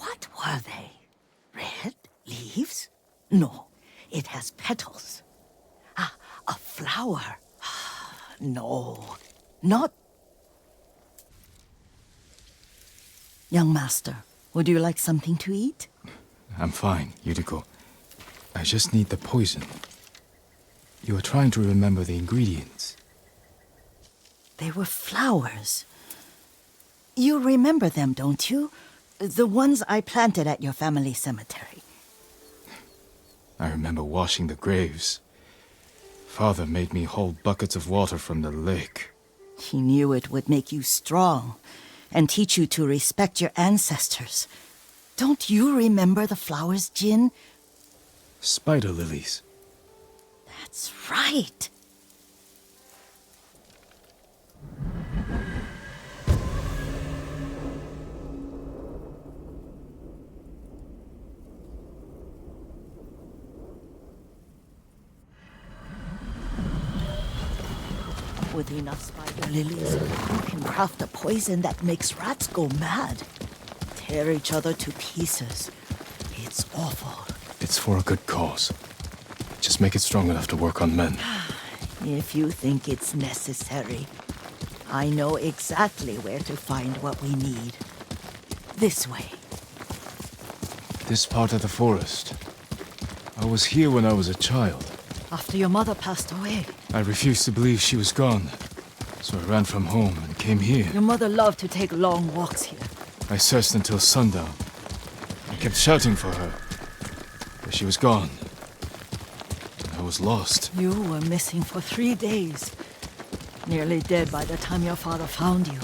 What were they? Red leaves? No, it has petals. Ah, a flower. No, not... Young master, would you like something to eat? I'm fine, Yuriko. I just need the poison. You are trying to remember the ingredients. They were flowers. You remember them, don't you? The ones I planted at your family cemetery. I remember washing the graves. Father made me hold buckets of water from the lake. He knew it would make you strong and teach you to respect your ancestors. Don't you remember the flowers, Jin? Spider lilies. That's right. With enough spider lilies, you can craft a poison that makes rats go mad. Tear each other to pieces. It's awful. It's for a good cause. Just make it strong enough to work on men. If you think it's necessary, I know exactly where to find what we need. This way. This part of the forest. I was here when I was a child. After your mother passed away. I refused to believe she was gone. So I ran from home and came here. Your mother loved to take long walks here. I searched until sundown. I kept shouting for her. But she was gone. And I was lost. You were missing for 3 days. Nearly dead by the time your father found you.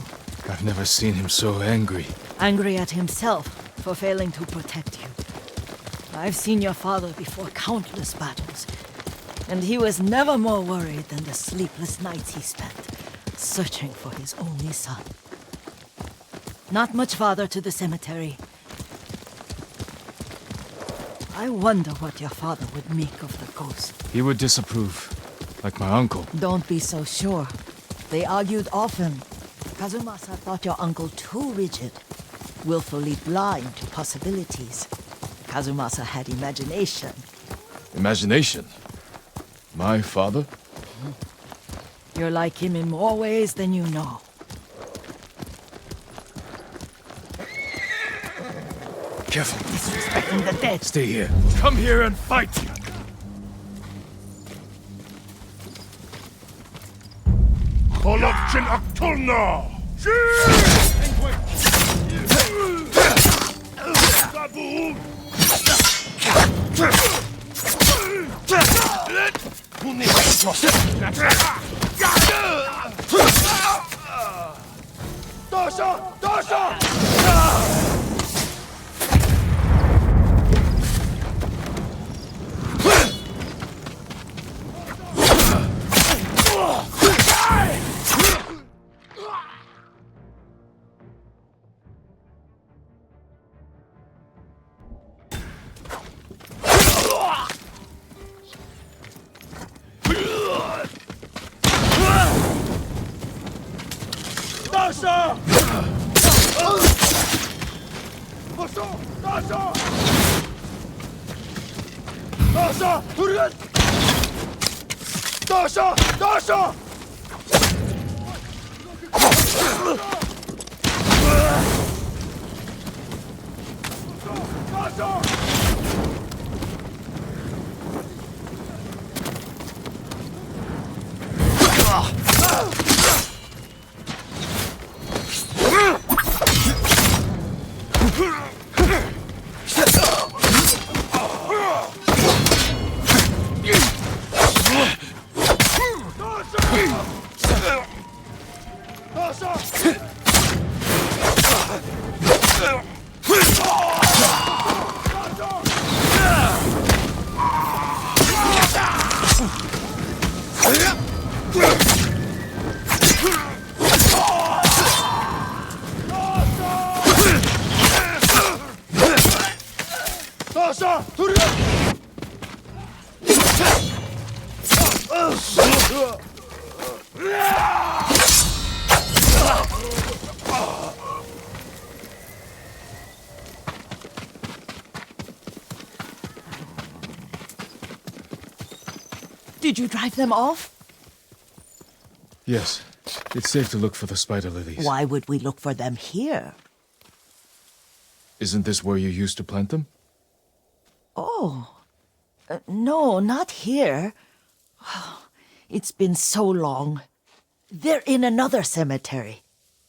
I've never seen him so angry. Angry at himself for failing to protect you. I've seen your father before countless battles. And he was never more worried than the sleepless nights he spent searching for his only son. Not much farther to the cemetery. I wonder what your father would make of the ghost. He would disapprove, like my uncle. Don't be so sure. They argued often. Kazumasa thought your uncle too rigid, willfully blind to possibilities. Kazumasa had imagination. Imagination? My father? You're like him in more ways than you know. Careful. Disrespecting the dead. Stay here. Come here and fight! Kolokchin Aktulna! Dasha! Dasha! Dasha! Dasha! Dasha! Durun! Dasha! Dasha! Dasha! Dasha! Did you drive them off? Yes, it's safe to look for the spider lilies. Why would we look for them here? Isn't this where you used to plant them? Oh, no, not here. It's been so long. They're in another cemetery.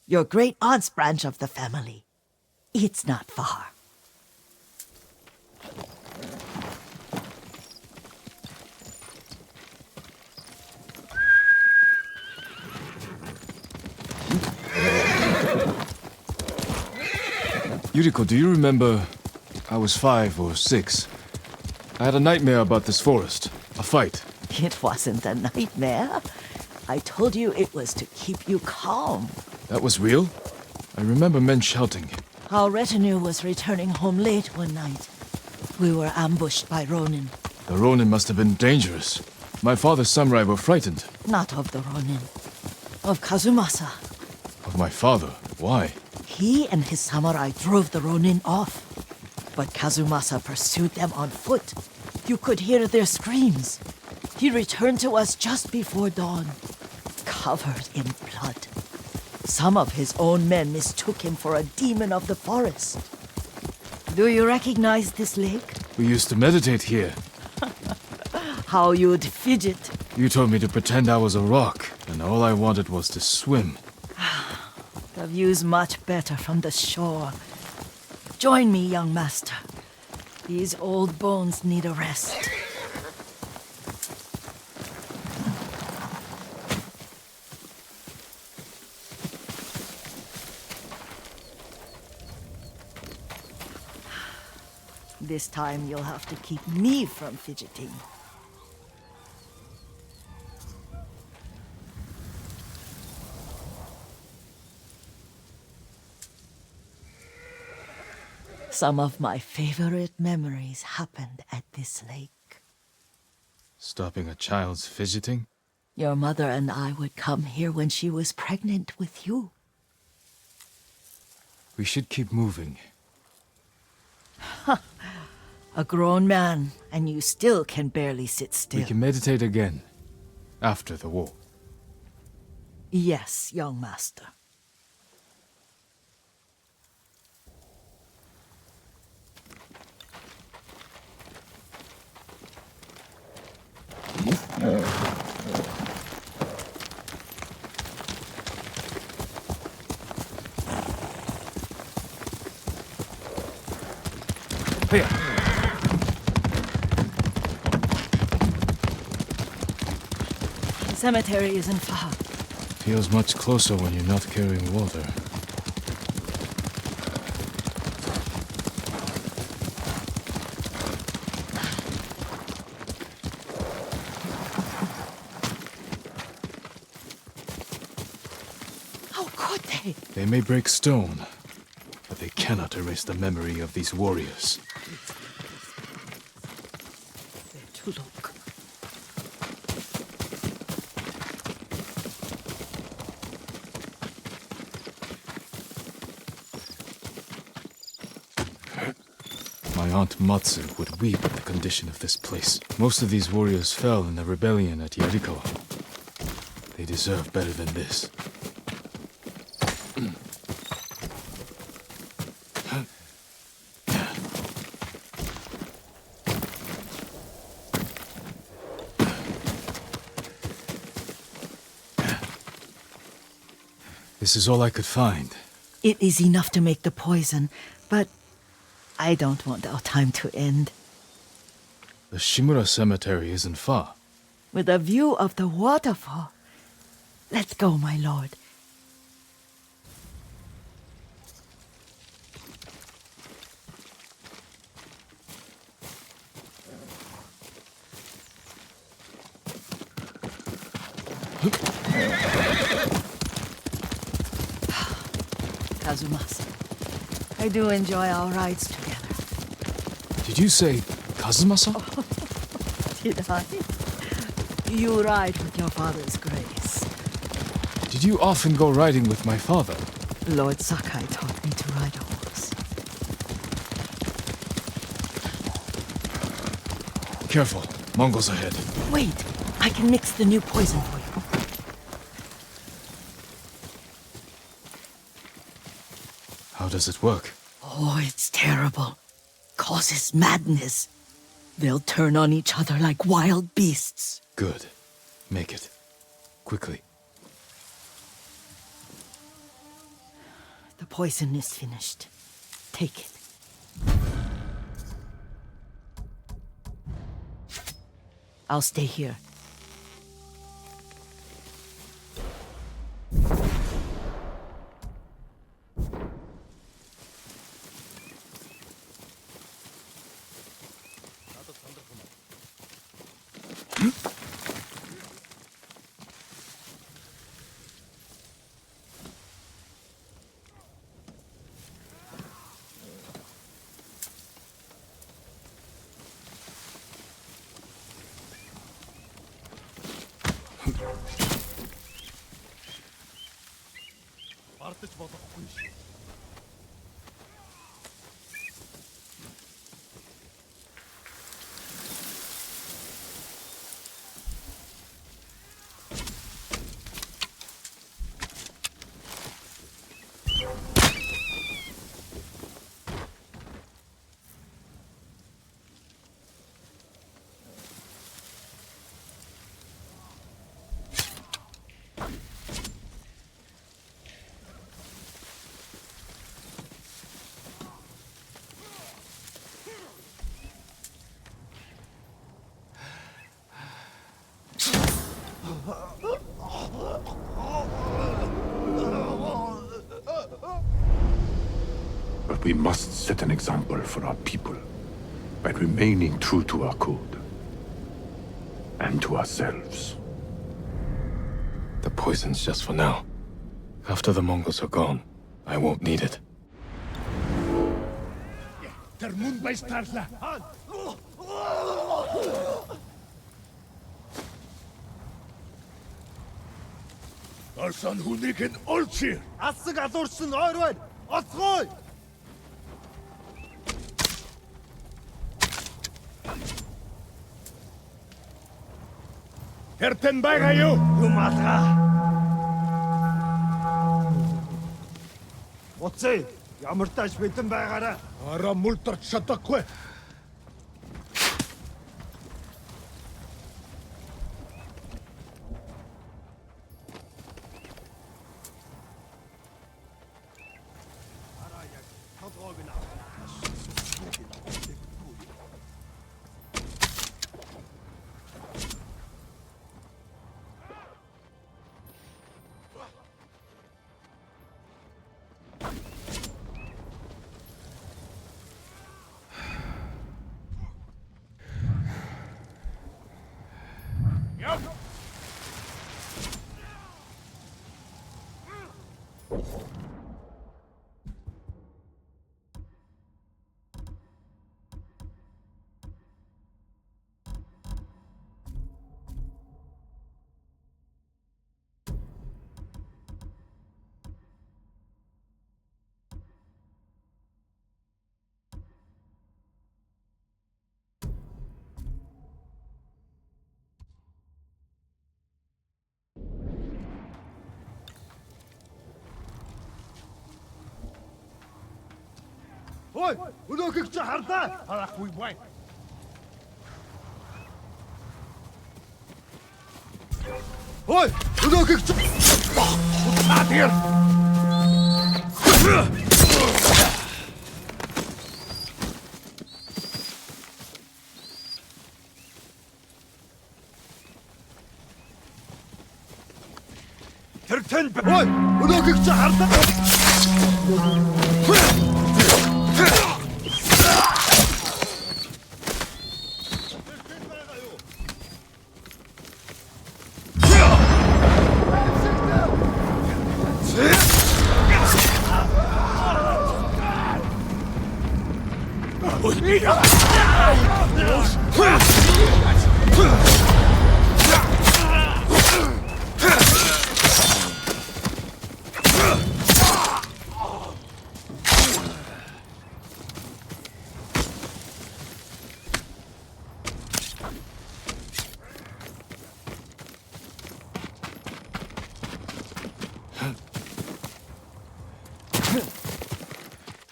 Your great-aunt's branch of the family. It's not far. Yuriko, do you remember? I was 5 or 6. I had a nightmare about this forest. A fight. It wasn't a nightmare. I told you it was to keep you calm. That was real? I remember men shouting. Our retinue was returning home late one night. We were ambushed by Ronin. The Ronin must have been dangerous. My father's samurai were frightened. Not of the Ronin. Of Kazumasa. Of my father? Why? He and his samurai drove the Ronin off. But Kazumasa pursued them on foot. You could hear their screams. He returned to us just before dawn, covered in blood. Some of his own men mistook him for a demon of the forest. Do you recognize this lake? We used to meditate here. How you'd fidget. You told me to pretend I was a rock, and all I wanted was to swim. The view's much better from the shore. Join me, young master. These old bones need a rest. This time you'll have to keep me from fidgeting. Some of my favorite memories happened at this lake. Stopping a child's fidgeting? Your mother and I would come here when she was pregnant with you. We should keep moving. A grown man, and you still can barely sit still. We can meditate again. After the war. Yes, young master. Here. The cemetery isn't far. Feels much closer when you're not carrying water. How could they? They may break stone, but they cannot erase the memory of these warriors. Where to look? My aunt Matsu would weep at the condition of this place. Most of these warriors fell in the rebellion at Yarikawa. They deserve better than this. This is all I could find. It is enough to make the poison, but I don't want our time to end. The Shimura cemetery isn't far. With a view of the waterfall. Let's go, my lord. Kazumasa, I do enjoy our rides together. Did you say Kazumasa? Did I? You ride with your father's grace. Did you often go riding with my father? Lord Sakai taught me to ride a horse. Careful, Mongols ahead. Wait, I can mix the new poison for you. How does it work? Oh, it's terrible. Causes madness. They'll turn on each other like wild beasts. Good. Make it. Quickly. The poison is finished. Take it. I'll stay here. Артч болохгүй шүү. But we must set an example for our people by remaining true to our code and to ourselves. The poison's just for now. After the Mongols are gone, I won't need it. Тэр мөн байж таарлаа. Орсон хүнийг нь олчих. Асаг алуурсан ойр байна. Оцгой. Хертэн байгаа юу? Юм алгаа. Уцээ, ямар тааш битэн байгаараа. Араа мултарч чадахгүй. Ой, өнөөхийг чи харлаа. Харахгүй бай. Ой, өнөөхийг чи. Хутаа дээр. Тэр тань. Ой, өнөөхийг чи харлаа.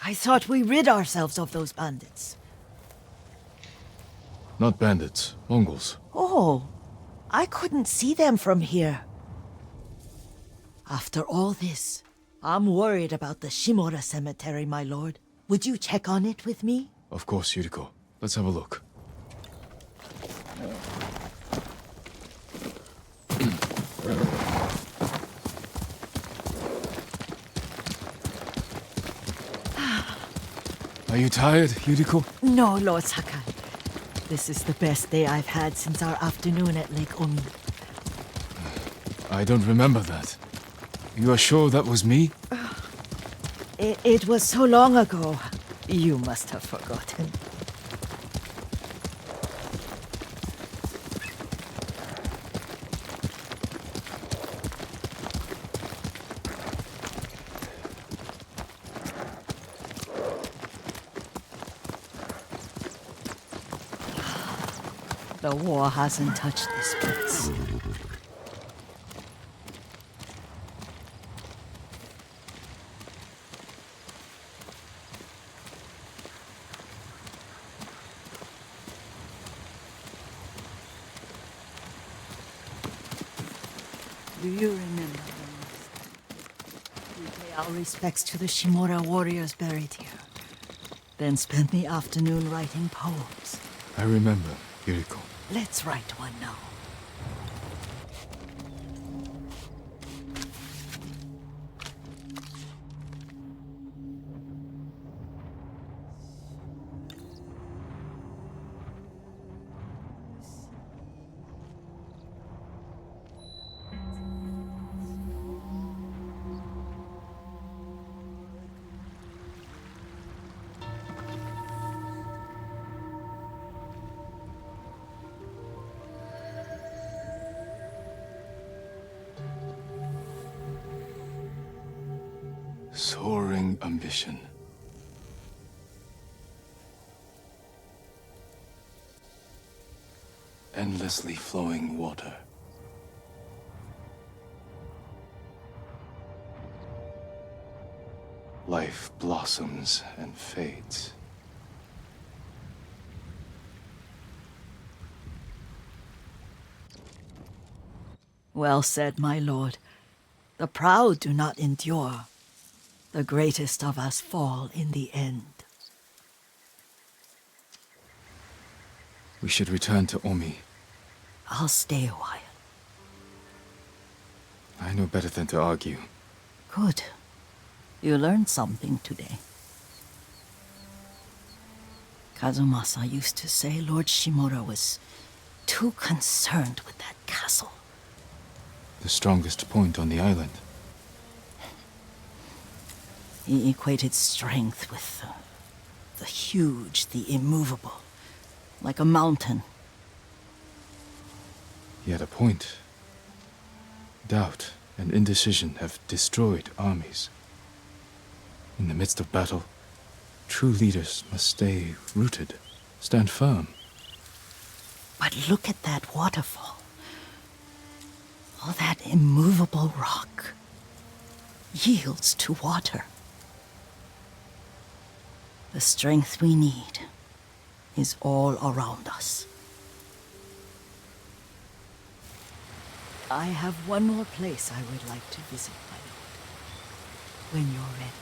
I thought we rid ourselves of those bandits. Not bandits, Mongols. Oh, I couldn't see them from here. After all this, I'm worried about the Shimura cemetery, my lord. Would you check on it with me? Of course, Yuriko. Let's have a look. Are you tired, Yuriko? No, Lord Sakai. This is the best day I've had since our afternoon at Lake Omi. I don't remember that. You are sure that was me? It was so long ago. You must have forgotten. The war hasn't touched this place. Do you remember we pay our respects to the Shimura warriors buried here, then spent the afternoon writing poems? I remember, Yuriko. Let's write one now. Soaring ambition. Endlessly flowing water. Life blossoms and fades. Well said, my lord. The proud do not endure. The greatest of us fall in the end. We should return to Omi. I'll stay a while. I know better than to argue. Good. You learned something today. Kazumasa used to say Lord Shimura was too concerned with that castle. The strongest point on the island. He equated strength with the huge, the immovable, like a mountain. He had a point. Doubt and indecision have destroyed armies. In the midst of battle, true leaders must stay rooted, stand firm. But look at that waterfall. All that immovable rock yields to water. The strength we need is all around us. I have one more place I would like to visit, my lord. When you're ready.